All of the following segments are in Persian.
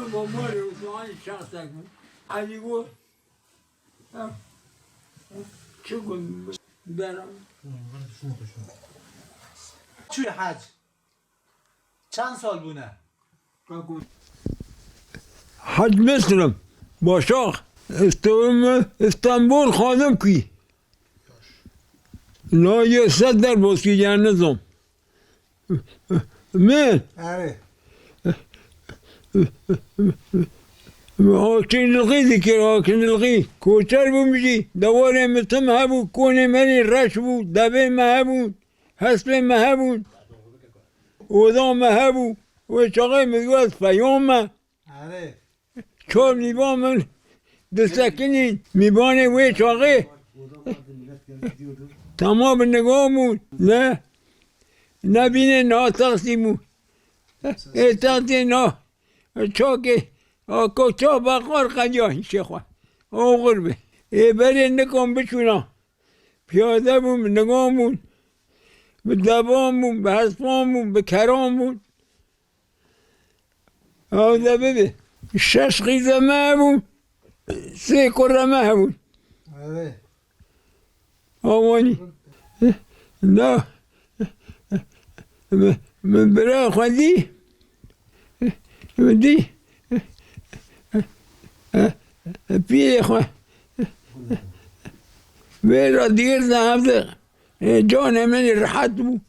با مال عثمانی شخص کن علی گفت چه کن برم توی حج چند سال بونه؟ حج مثلم باشاق استانبول خانم کی لا یه صد در باسکی جنزم من آره آکن الغی ذکر آکن الغی کوچر بمیشی دواره مثل هبود کونه منی رش بود دبه مهبود حسب مهبود اودا مهبود و چاقه میگو از فیام آره چار میبان من دستکنین میبانه و چاقه تمام نگاه بود نه نبینه ناتاقسی بود تاقسی نا چاکه آکا چا بقار قدیا شیخوا او غربه بره نکن بچونا پیاده بود نگاه بود به دبان بود به حسبان بود به کرام بود آده بده شش خیزه مه بود سه کره مه بود آره آوانی نه من برای خودی دی پیه خواه بیرا دیر زهبده جان من راحت بود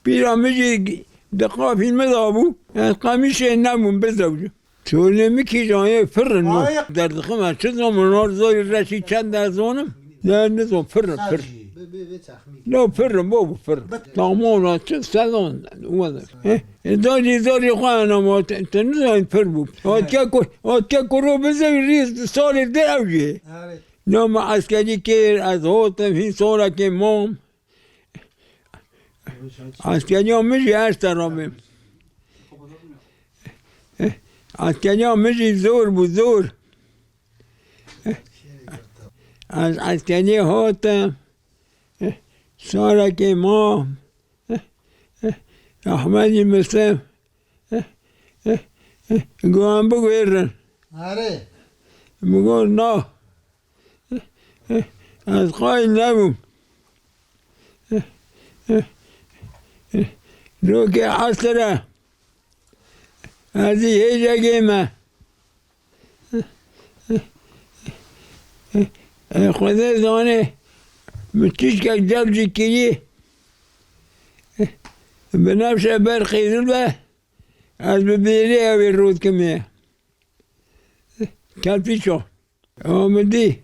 پیرا میجی دقافی مدابو قمیش نمون بزوجه تو نمیکی جایه فرن در دخمه چه زمان آرزای رشی چند در زانم نه نزان فرن لا فرن بابو فرن تماما چه سلام اومده داری خواهنا ما تنزان فر بود آتیا کرو بزوی ریز سال دروجه نام عسکری که از هاتم این ساله که مام عسکری ها میشی هر ترامه عسکری ها میشی زور بود زور از عسکری هاتم ساله که مام احمدی مثل گوهم بگو ایرن آره بگو نه از خواهی نبود رو که عصره از یه جگه من خدا زانه مچیش که جب جکیه به نفش برخیزل به از ببیری اوی رود کمیه کلپی شو آمدی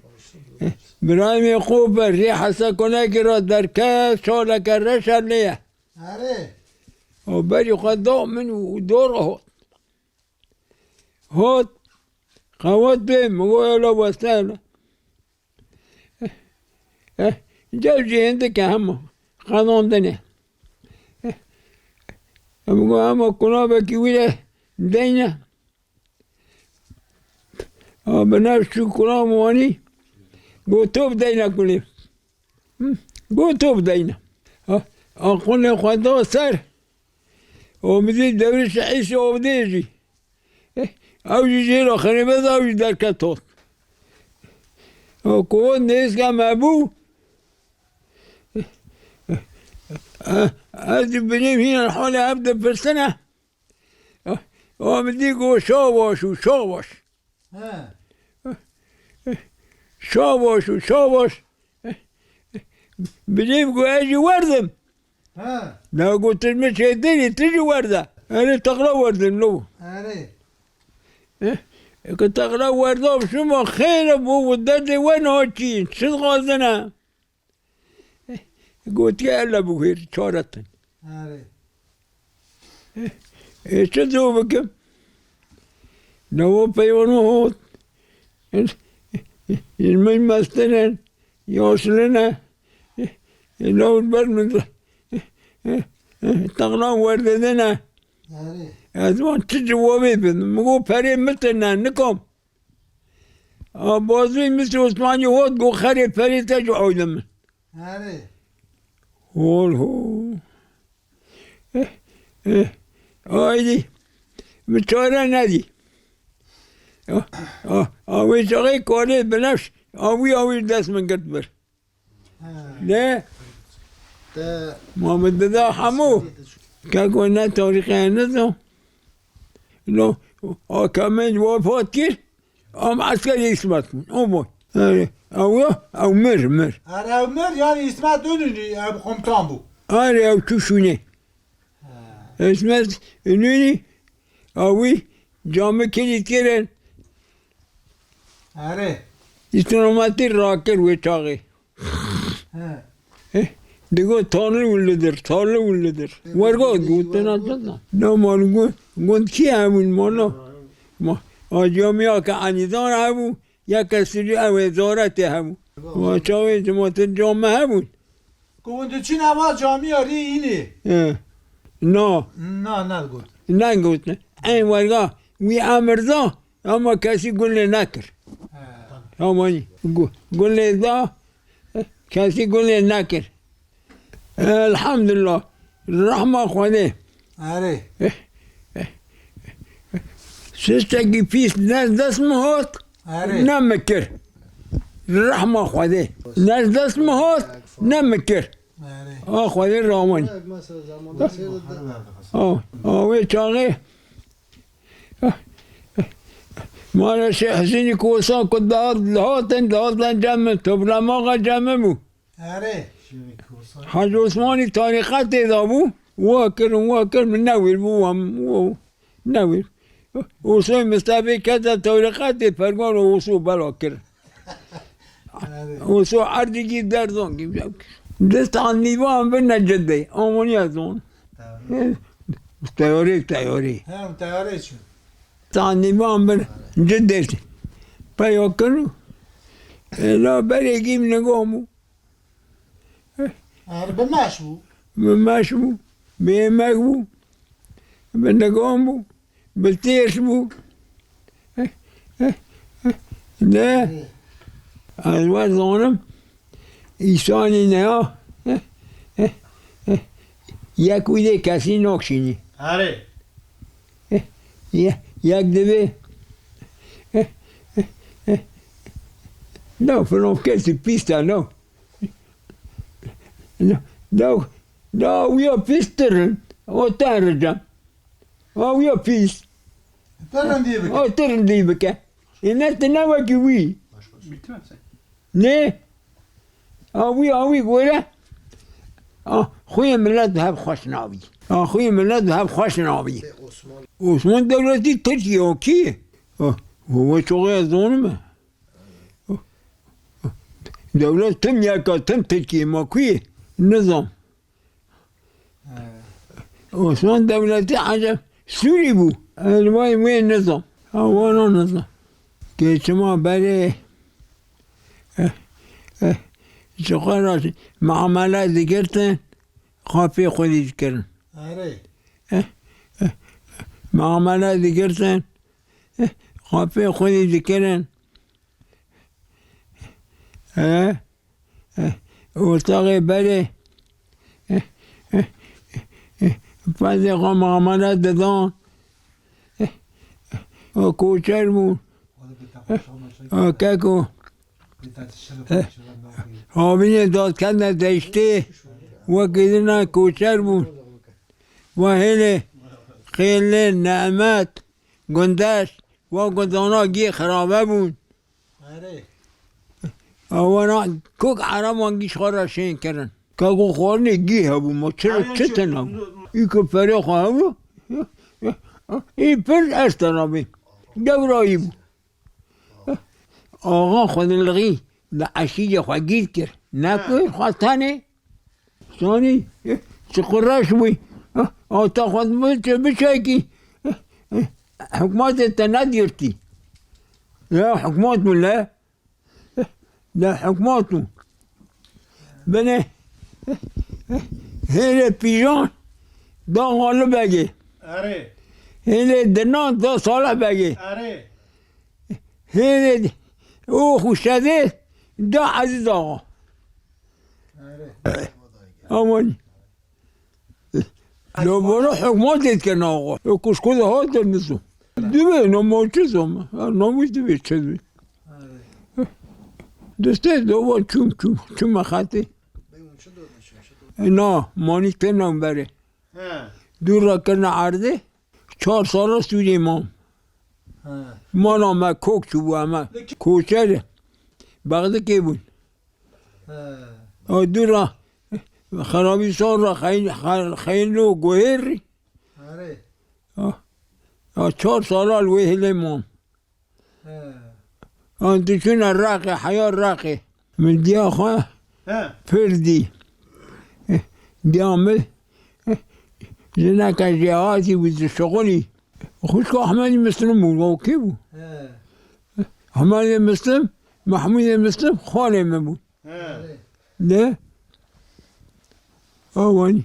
برای می خوب ریح سکنه که را در که شاله که رشن لیه آره و بری خدا من و دور هات خوات به مگو اولا وستالا جب جهنده که همه خداندنه مگو همه کنابه که ویله دینه به نفسو کناب موانی گو توب دینه کنیم گو توب دینه آقل خدا سر آمدی دورش عیسی آمده جی اوجی جیر آخری بز اوجی در کتوت کون نیست که مبو از بنیم هین حال عبد فرسنه آمدی گو شاباشو شاباش شاباش بنیم گو اجی وردم نه گوتر میشه دیری تیجی ورده انا تقلا وردم لو آره که تقلا وردم شما خیلی بو درد ون هاچین چیز غازنه گوتی الا بگویر چارتن آره چه دو بکم نو پیوانو هات این من مستنن یاسلنه لو بر من تقلا ورددنه آره از من چه جوابی بدم مگو پری متنه نکم بازوی مثل عثمانی هات گو خری پری تجو آیدم آره هول هو آیدی بچاره ندی آوی چاقی کاری بنفش آوی دست من گرد بر نه ده محمد دادا همو که کنه تاریخی ندو نو آکامل وفات کرد ام عسکری اسمت کن او مر آره عمر yani İsmet Önü'nü komutan bu. آره او چوشونه اسمت اینونی اوی جامعه کلید کرن آره. استرامتی را کرد و چاقی He. دیگه تاله ولدر ورگاه گوتن آدم نه مالو گوت کی همون مالا ما آجامی ها که انیدان همون یا کسی او ازارت همون و چاوی جماعت جامعه همون Kuvundu Çin ama cami arı ini. نه Ne gud. نه گوتن این ورگاه وی امردا اما کسی گله نکر همانی گله دا کسی گله نکر الحمدلله رحمه خوده آره. سستگی پیس دست مهات آره. نمکر رحمه خوده دست مهات نمکر آره. خوده رامانی آوه چاقه مالا شیخ حسینی کوسان که دهاتن جمع تبرماغا جمع بو آره. حاج عثمانی طریقت دا بو واکر من نویر بو هم نویر اوسوی مستبه کتا طریقت فرمان و اوسو بلا کرد اوسو عردگی دردان گیم جب دست عنیبا هم به نجده آمانی از اون تیاری Hem teyare için. عنیبا هم به جده پیا کرو لا برگیم نگامو Ağır bemeş bu. بمش بو بیمک بو به نگام بو به تیش بو نه از وزانم ایسانی نه یک ویده کسی نکشینی آره. یک دوی نه فلان کسی پیسته نه دا ویا پیسترن او ترجم ویا پیست Teren diye bir. او ترن دی بکه اینه تنوه که وی نه آوی گوره خوی ملت هب خوشناوی خوی ملت هب خوشناوی عثمان دولتی ترکیه او کیه هو چوغه از دونمه دولت تم یکا تم ترکیه ما کویه نظام عثمان دولتی عجب سوری بو الوای وی نظام اوانا نظام که شما برای چقدر معاملات دیگرتن خافی خودی کردن آره. معاملات دیگرتن خافی خودی کردن اتاق برای بعضی معاملات دادن کوچر بود که آبین داد کردن داشته و کدینا کوچر بود و خیلی نعمت گندش و گندانا گی خرابه بود آره. اونا کوک عرب وانگیش خورا شین کردن که خورنی گی هبو ما چه تنم ای که پری خواه بود ای پر استرابی دورایی بود آقا خود لغی در عشیج خواه گیر کرد نکر خواستانه ثانی چه قراش بوی آتا خود بچه کی حکمات تندیرتی لا حکمات لا لا حکماتو بنه هیله پیجان دا غالو بگه آره. هیله دنان دا ساله بگه آره. هیله او خوشده دا عزیز آقا آره. آمانی لو برو حکمات دید کنه آقا کشکوده ها در نسو دوی نموچه زم نموچ دوی چه دوی دسته دوبار چوم خطی نه مانی کنم بره دور را کنه عرضه 4 سال سوی امام مانا ما کوک چو بو اما کوچه بغده که بود دور را خرابی سال را خیل و گوهر 4 سال الوهل امام انتشون الراقي حياة الراقي من دي اخوة فردي ديامل زناك جهاتي وشغلي اخوشك احمد مسلم وكيبو احمد مسلم محمود مسلم خالي مبو لا اواني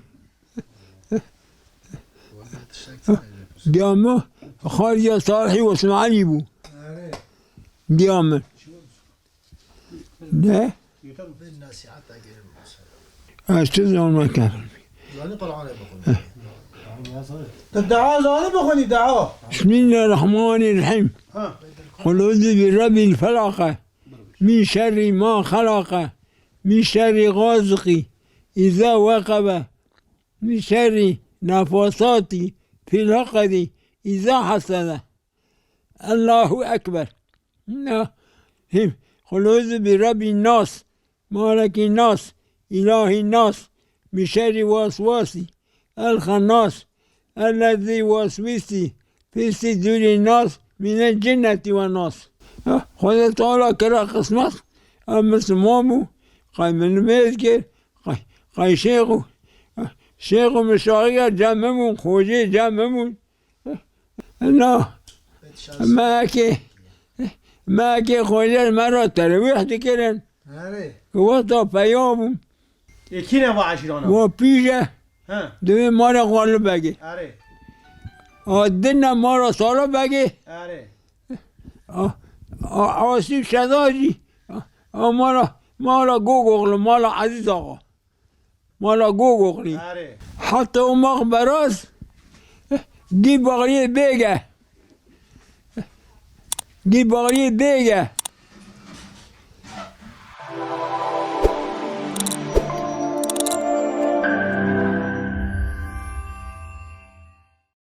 ديامه خالد صالحي واسماعيلي بو ديامن ده استاذ ما كان الدعاء زاني بخوني دعاء بسم الله الرحمن الرحيم قل اعوذ برب الفلق من شر ما خلق من شر غاسق اذا وقب من شر نفاثات في العقد اذا حسد الله اكبر قل اعوذ برب الناس مالك الناس اله الناس من شر وسواس الخناس الذي وسوس في صدور الناس من الجنة والناس خدا تعالى كرا قسمت اما سمامو قاي من المذكر قاي شيخو مشاغير جممون خوجي جممون ما كي خوجي مرة ترويح تكرن وطا بيامو يكينا وعشرانه وبيجا دوی مارا غالو بگی دن مارا سالو بگی آسیب شداجی مالا گوگوغلو مالا عزیز آقا مالا گوگوغلی حتی اون مخبراز دی باقری بگه